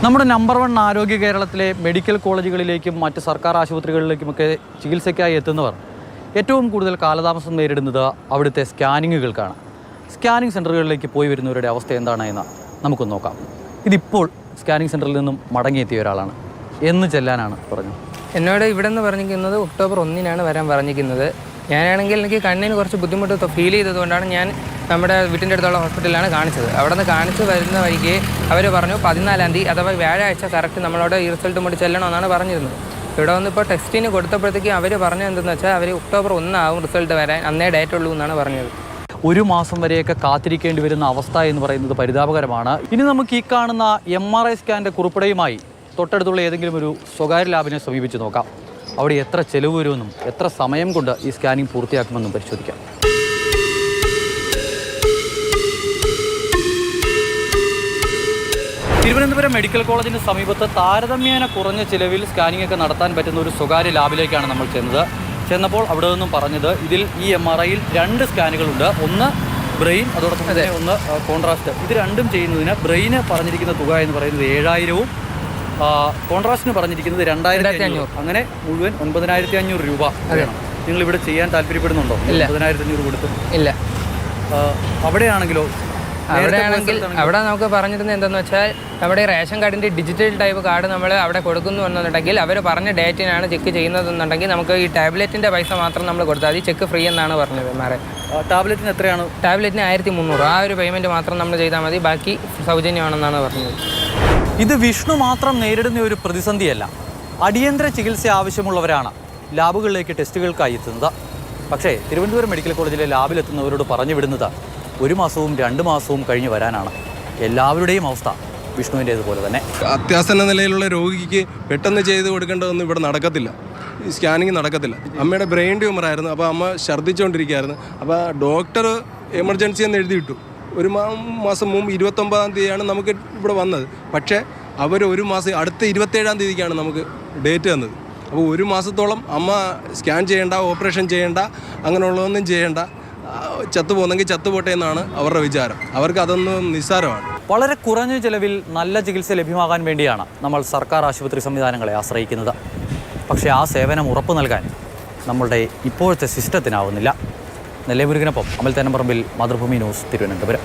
നമ്മുടെ നമ്പർ 1 ആരോഗ്യ കേരളത്തിലെ മെഡിക്കൽ കോളേജുകളിലേക്കും മറ്റ് സർക്കാർ ആശുപത്രികളിലേക്കുമൊക്കെ ചികിത്സയ്ക്കായി എത്തുന്നവർ ഏറ്റവും കൂടുതൽ കാലതാമസം നേരിടുന്നത് അവിടുത്തെ സ്കാനിങ്ങുകൾക്കാണ്. സ്കാനിങ് സെൻ്ററുകളിലേക്ക് പോയി വരുന്നവരുടെ അവസ്ഥ എന്താണ് എന്ന് നമുക്കൊന്ന് നോക്കാം. ഇതിപ്പോൾ സ്കാനിങ് സെൻ്ററിൽ നിന്നും മടങ്ങിയെത്തിയ ഒരാളാണ്. എന്ന് ചെല്ലാനാണ് പറഞ്ഞത്. എന്നോട് ഇവിടെ നിന്ന് പറഞ്ഞിരിക്കുന്നത് ഒക്ടോബർ 1-നാണ് വരാൻ പറഞ്ഞിരിക്കുന്നത്. ഞാനാണെങ്കിൽ എനിക്ക് കണ്ണിന് കുറച്ച് ബുദ്ധിമുട്ട് ഫീൽ ചെയ്തതുകൊണ്ടാണ് ഞാൻ നമ്മുടെ വീട്ടിൻ്റെ അടുത്തുള്ള ഹോസ്പിറ്റലിലാണ് കാണിച്ചത്. അവിടെ നിന്ന് കാണിച്ച് വരുന്ന വഴിക്ക് അവർ പറഞ്ഞു 14-ാം തീയതി അഥവാ വ്യാഴാഴ്ച കറക്റ്റ് നമ്മളവിടെ ഈ റിസൾട്ട് മുടി ചെല്ലണമെന്നാണ് പറഞ്ഞിരുന്നത്. ഇവിടെ വന്നിപ്പോൾ ടെസ്റ്റിന് കൊടുത്തപ്പോഴത്തേക്കും അവർ പറഞ്ഞത് എന്തെന്ന് വെച്ചാൽ അവർ ഒക്ടോബർ 1 ആവും റിസൾട്ട് വരാൻ, അന്നേ ഡേറ്റ് ഉള്ളൂ എന്നാണ് പറഞ്ഞത്. ഒരു മാസം വരെയൊക്കെ കാത്തിരിക്കേണ്ടി വരുന്ന അവസ്ഥ എന്ന് പറയുന്നത് പരിതാപകരമാണ്. ഇനി നമുക്ക് ഈ കാണുന്ന MRI സ്കാനിൻ്റെ കുറിപ്പടയുമായി തൊട്ടടുത്തുള്ള ഏതെങ്കിലും ഒരു സ്വകാര്യ ലാബിനെ സമീപിച്ച് നോക്കാം. അവിടെ എത്ര ചെലവ് വരുമെന്നും എത്ര സമയം കൊണ്ട് ഈ സ്കാനിങ് പൂർത്തിയാക്കുമെന്നും പരിശോധിക്കാം. തിരുവനന്തപുരം മെഡിക്കൽ കോളേജിന് സമീപത്ത് താരതമ്യേന കുറഞ്ഞ ചിലവിൽ സ്കാനിംഗ് ഒക്കെ നടത്താൻ പറ്റുന്ന ഒരു സ്വകാര്യ ലാബിലേക്കാണ് നമ്മൾ ചെന്നപ്പോൾ അവിടെ നിന്നും പറഞ്ഞത് ഇതിൽ ഈ MRIയിൽ 2 സ്കാനുകളുണ്ട്. ഒന്ന് ബ്രെയിൻ, അതോടൊപ്പം തന്നെ ഒന്ന് കോൺട്രാസ്റ്റ്. ഇത് രണ്ടും ചെയ്യുന്നതിന് ബ്രെയിന് പറഞ്ഞിരിക്കുന്ന തുക എന്ന് പറയുന്നത് 7,000-ഉം കോൺട്രാസ്റ്റിന് പറഞ്ഞിരിക്കുന്നത് 2,500. അങ്ങനെ മുഴുവൻ 9,500 രൂപ വേണം. നിങ്ങളിവിടെ ചെയ്യാൻ താല്പര്യപ്പെടുന്നുണ്ടോ? 9,500 കൊടുത്തു? ഇല്ല. അവിടെയാണെങ്കിലോ? അവിടെ നമുക്ക് പറഞ്ഞിരുന്നത് എന്താണെന്ന് വെച്ചാൽ നമ്മുടെ റേഷൻ കാർഡിൻ്റെ ഡിജിറ്റൽ ടൈപ്പ് കാർഡ് നമ്മൾ അവിടെ കൊടുക്കുന്നു എന്നുണ്ടെങ്കിൽ അവർ പറഞ്ഞ ഡേറ്റിനാണ് ചെക്ക് ചെയ്യുന്നതെന്നുണ്ടെങ്കിൽ നമുക്ക് ഈ ടാബ്ലറ്റിൻ്റെ പൈസ മാത്രം നമ്മൾ കൊടുത്താൽ മതി. ചെക്ക് ഫ്രീ എന്നാണ് പറഞ്ഞത്. ടാബ്ലറ്റിന് എത്രയാണ്? ടാബ്ലറ്റിന് 1,300. ആ ഒരു പേയ്മെൻറ്റ് മാത്രം നമ്മൾ ചെയ്താൽ മതി, ബാക്കി സൗജന്യമാണെന്നാണ് പറഞ്ഞത്. ഇത് വിഷ്ണു മാത്രം നേരിടുന്ന ഒരു പ്രതിസന്ധിയല്ല. അടിയന്തര ചികിത്സ ആവശ്യമുള്ളവരാണ് ലാബുകളിലേക്ക് ടെസ്റ്റുകൾക്കായി എത്തുന്നത്. പക്ഷേ തിരുവനന്തപുരം മെഡിക്കൽ കോളേജിലെ ലാബിലെത്തുന്നവരോട് പറഞ്ഞു വിടുന്നത് 1 മാസവും 2 മാസവും കഴിഞ്ഞ് വരാനാണ്. എല്ലാവരുടെയും അവസ്ഥ വിഷ്ണുവിൻ്റേതുപോലെ തന്നെ. അത്യാസന്ന നിലയിലുള്ള രോഗിക്ക് പെട്ടെന്ന് ചെയ്ത് കൊടുക്കേണ്ടതൊന്നും ഇവിടെ നടക്കത്തില്ല. ഈ സ്കാനിങ് നടക്കത്തില്ല. അമ്മയുടെ ബ്രെയിൻ ട്യൂമർ ആയിരുന്നു. അപ്പോൾ അമ്മ ഛർദ്ദിച്ചുകൊണ്ടിരിക്കുകയായിരുന്നു. അപ്പോൾ ഡോക്ടർ എമർജൻസി എന്ന് എഴുതിയിട്ടു. 1 മാസം മുമ്പ് 29-ാം തീയതിയാണ് നമുക്ക് ഇവിടെ വന്നത്. പക്ഷേ അവർ 1 മാസം അടുത്ത 27-ാം തീയതിക്കാണ് നമുക്ക് ഡേറ്റ് തന്നത്. അപ്പോൾ 1 മാസത്തോളം അമ്മ സ്കാൻ ചെയ്യേണ്ട, ഓപ്പറേഷൻ ചെയ്യേണ്ട, അങ്ങനെയുള്ളതൊന്നും ചെയ്യേണ്ട, ചത്തുപോകുന്നെങ്കിൽ ചത്തുപോട്ടെ എന്നാണ് അവരുടെ വിചാരം. അവർക്ക് അതൊന്നും നിസ്സാരമാണ്. വളരെ കുറഞ്ഞ ചിലവിൽ നല്ല ചികിത്സ ലഭ്യമാകാൻ വേണ്ടിയാണ് നമ്മൾ സർക്കാർ ആശുപത്രി സംവിധാനങ്ങളെ ആശ്രയിക്കുന്നത്. പക്ഷേ ആ സേവനം ഉറപ്പു നൽകാൻ നമ്മളുടെ ഇപ്പോഴത്തെ സിസ്റ്റത്തിനാവുന്നില്ല. നെല്ലേമുരുകനൊപ്പം അമൽ തേനമ്പറമ്പിൽ, മാതൃഭൂമി ന്യൂസ്, തിരുവനന്തപുരം.